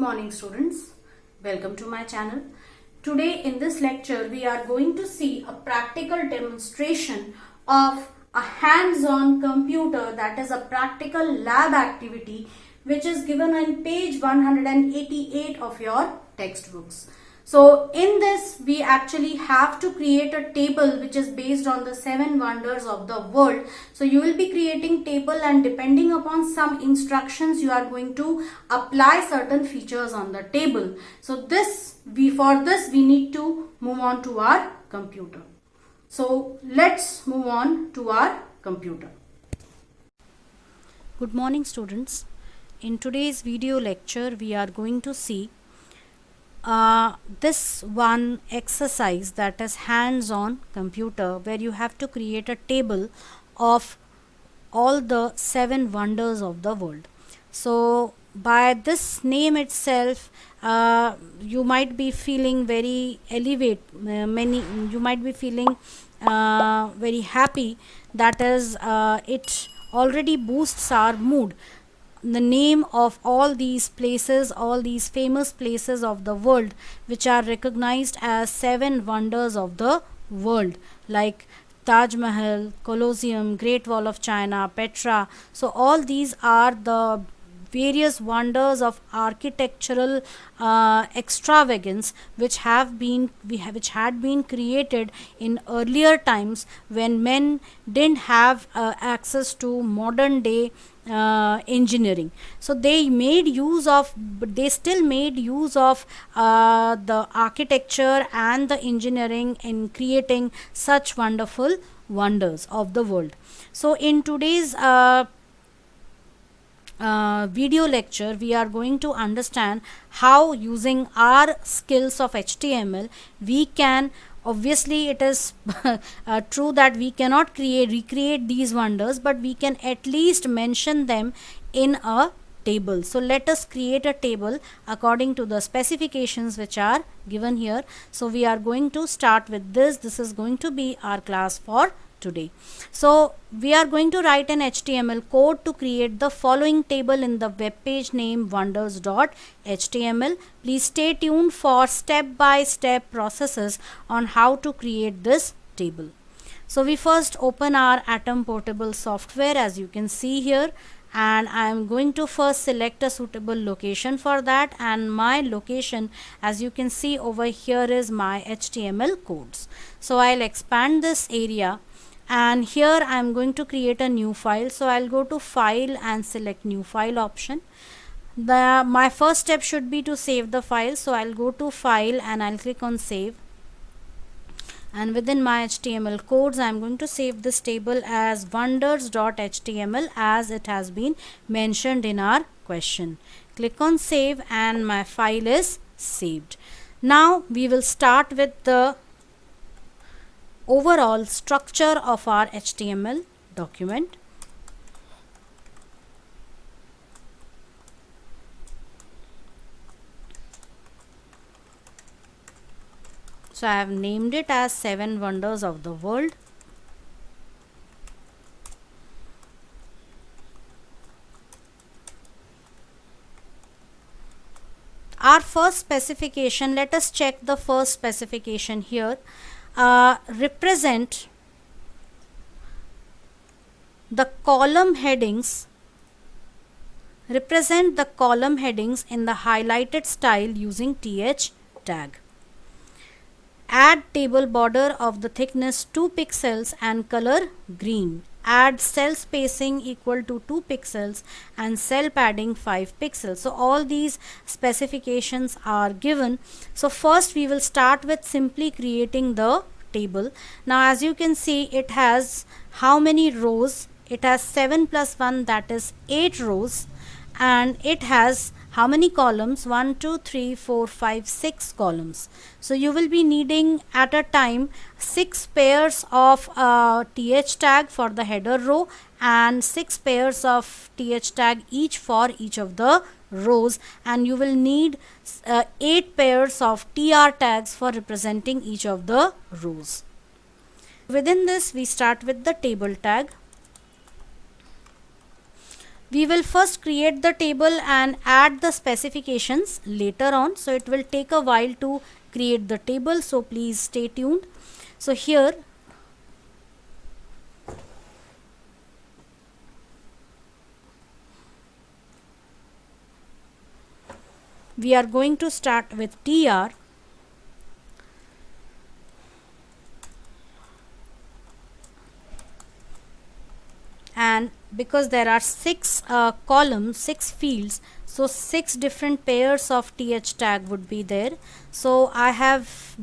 morning students, welcome to my channel. Today in this lecture we are going to see a practical demonstration of a hands-on computer, that is a practical lab activity which is given on page 188 of your textbooks. So in this we actually have to create a table which is based on the 7 wonders of the world. So you will be creating table, and depending upon some instructions you are going to apply certain features on the table. So for this we need to move on to our computer. So let's move on to our computer. Good morning students. In today's video lecture we are going to see this one exercise, that is hands-on computer, where you have to create a table of all the 7 wonders of the world. So by this name itself you might be feeling very you might be feeling very happy. That is it already boosts our mood. The name of all these places, all these famous places of the world which are recognized as 7 wonders of the world, like Taj Mahal, Colosseum, Great Wall of China, Petra. So all these are the various wonders of architectural extravagance which had been created in earlier times when men didn't have access to modern day engineering. So they still made use of the architecture and the engineering in creating such wonderful wonders of the world. So in today's video lecture we are going to understand how, using our skills of HTML, we can, obviously it is true that we cannot recreate these wonders, but we can at least mention them in a table. So let us create a table according to the specifications which are given here. So we are going to start with this is going to be our class for today. So we are going to write an HTML code to create the following table in the web page name wonders.html. Please stay tuned for step-by-step processes on how to create this table. So we first open our Atom Portable software, as you can see here, and I am going to first select a suitable location for that, and my location, as you can see over here, is my HTML codes. So I'll expand this area, and here I am going to create a new file. So I'll go to file and select new file option. My first step should be to save the file. So I'll go to file and I'll click on save, and within my HTML codes I'm going to save this table as wonders.html as it has been mentioned in our question. Click on save and my file is saved. Now we will start with the overall structure of our HTML document. So I have named it as 7 wonders of the world. Our first specification, let us check the first specification here. Represent the column headings in the highlighted style using th tag. Add table border of the thickness 2 pixels and color green. Add cell spacing equal to 2 pixels and cell padding 5 pixels. So all these specifications are given. So first we will start with simply creating the table. Now as you can see, it has how many rows? It has 7 plus 1, that is 8 rows, and it has how many columns? 1, 2, 3, 4, 5, 6 columns. So you will be needing at a time 6 pairs of th tag for the header row and 6 pairs of th tag each for each of the rows, and you will need 8 pairs of tr tags for representing each of the rows. Within this we start with the table tag. We will first create the table and add the specifications later on, so it will take a while to create the table, so please stay tuned. So here we are going to start with tr, and because there are 6 columns, 6 fields, so 6 different pairs of th tag would be there. So I have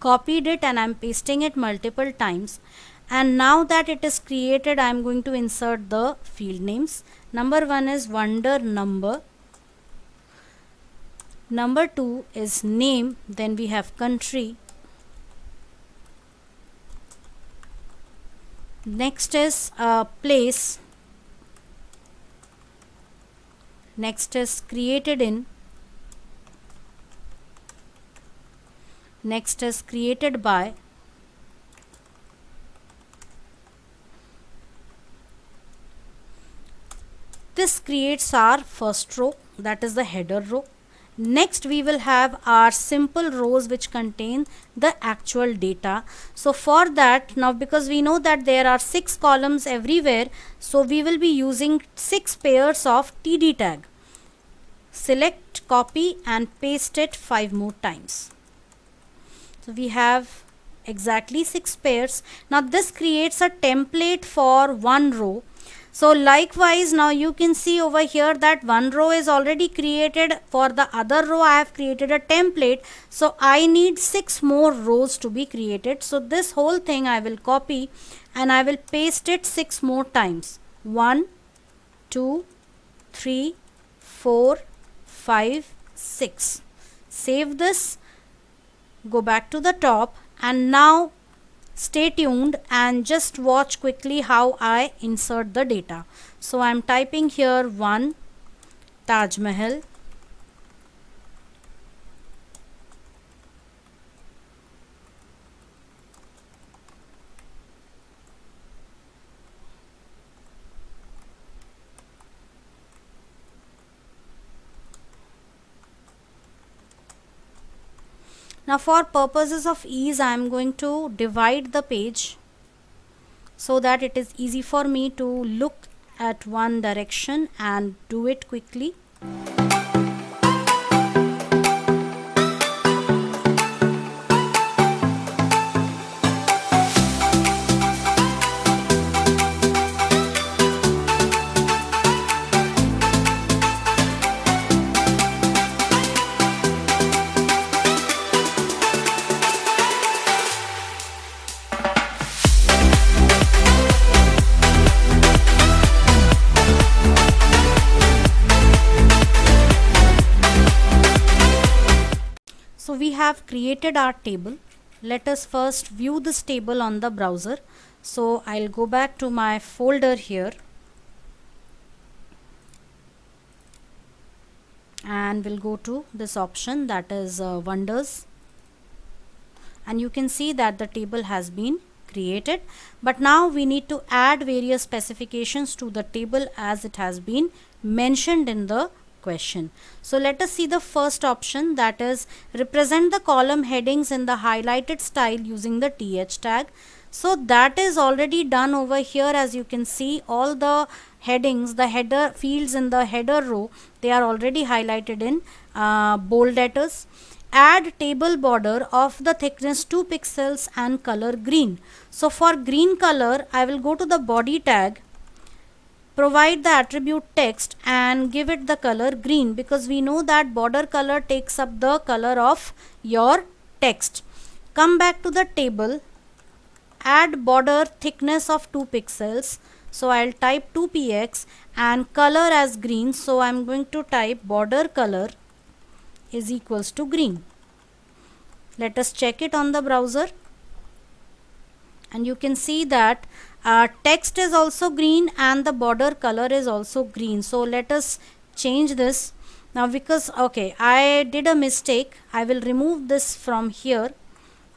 copied it and I'm pasting it multiple times, and now that it is created I'm going to insert the field names. Number 1 is wonder number, number 2 is name, then we have country, next is place, next is created in, next is created by, this creates our first row, that is the header row. Next we will have our simple rows which contain the actual data. So for that, now because we know that there are 6 columns everywhere, so we will be using 6 pairs of td tag. Select, copy and paste it 5 more times. So we have exactly 6 pairs. Now this creates a template for one row. So likewise, now you can see over here that one row is already created. For the other row I have created a template, so I need 6 more rows to be created. So this whole thing I will copy and I will paste it 6 more times. 1 2 3 4 5 6. Save this, go back to the top, and now stay tuned and just watch quickly how I insert the data. So I am typing here 1 Taj Mahal, now for purposes of ease I am going to divide the page so that it is easy for me to look at one direction and do it quickly. So we have created our table. Let us first view this table on the browser. So I'll go back to my folder here and we'll go to this option, that is wonders, and you can see that the table has been created. But now we need to add various specifications to the table as it has been mentioned in the question. So let us see the first option, that is represent the column headings in the highlighted style using the th tag. So that is already done over here. As you can see, all the headings, the header fields in the header row, they are already highlighted in bold letters. Add table border of the thickness 2 pixels and color green. So for green color I will go to the body tag, provide the attribute text and give it the color green, because we know that border color takes up the color of your text. Come back to the table, add border thickness of 2 pixels. So I'll type 2px and color as green. So I'm going to type border color is equals to green. Let us check it on the browser and you can see that text is also green and the border color is also green. So let us change this now, because I did a mistake. I will remove this from here.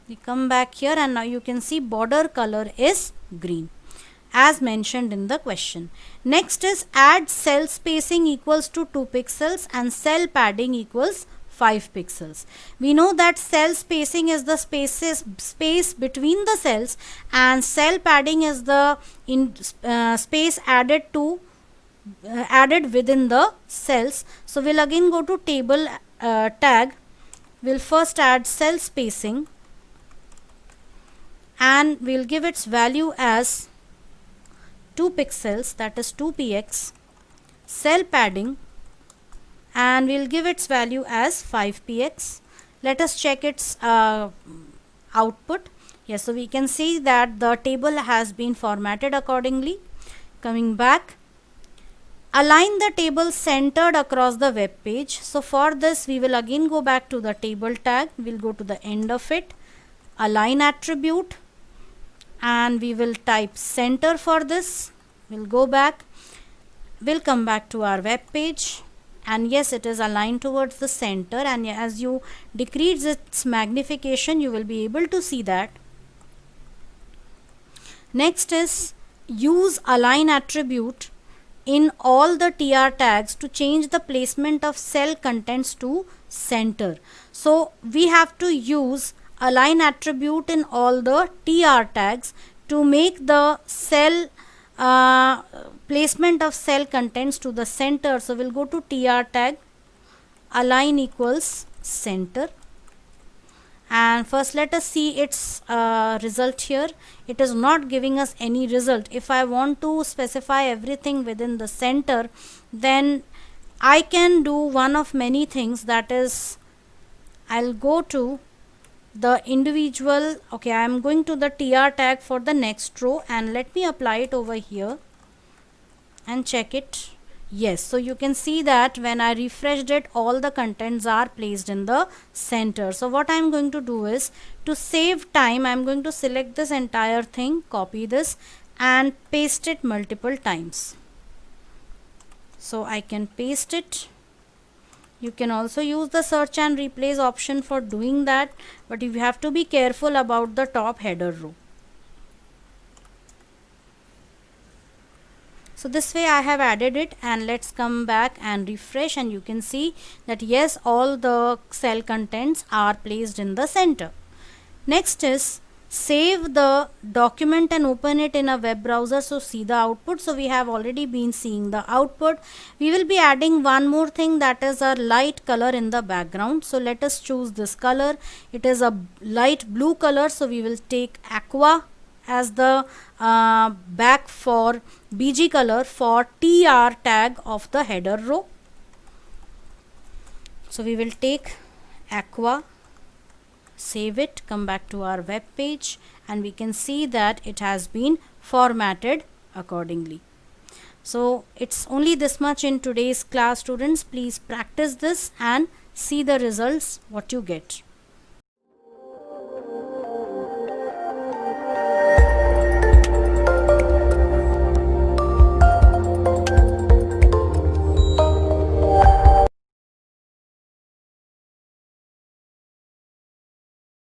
We come back here and now you can see border color is green. as mentioned in the question. Next is add cell spacing equals to 2 pixels and cell padding equals 5 pixels. We know that cell spacing is the space between the cells, and cell padding is the space added within the cells. So we'll again go to table tag. We'll first add cell spacing and we'll give its value as 2 pixels, that is 2px, cell padding, and we'll give its value as 5px. Let us check its output. Yes, so we can see that the table has been formatted accordingly. Coming back, align the table centered across the web page. So for this we will again go back to the table tag. We'll go to the end of it, align attribute, and we will type center for this. We'll go back, we'll come back to our web page, and yes, it is aligned towards the center, and as you decrease its magnification you will be able to see that. Next is use align attribute in all the TR tags to change the placement of cell contents to center. So we have to use align attribute in all the TR tags to make the cell placement of cell contents to the center. So we'll go to TR tag, align equals center, and first let us see its result here. It is not giving us any result. If I want to specify everything within the center, then I can do one of many things, that is I'll go to the individual, okay, I am going to the TR tag for the next row, and let me apply it over here and check it. Yes, so you can see that when I refreshed it, all the contents are placed in the center. So what I am going to do is, to save time, I am going to select this entire thing, copy this and paste it multiple times. So I can paste it. You can also use the search and replace option for doing that, but you have to be careful about the top header row. So this way I have added it, and let's come back and refresh, and you can see that yes, all the cell contents are placed in the center. Next is save the document and open it in a web browser. So see the output. So we have already been seeing the output. We will be adding one more thing, that is a light color in the background. So let us choose this color. It is a light blue color, so we will take aqua as the back for BG color for TR tag of the header row. So we will take aqua, save it, come back to our web page, and we can see that it has been formatted accordingly. So it's only this much in today's class, students. Please practice this and see the results what you get.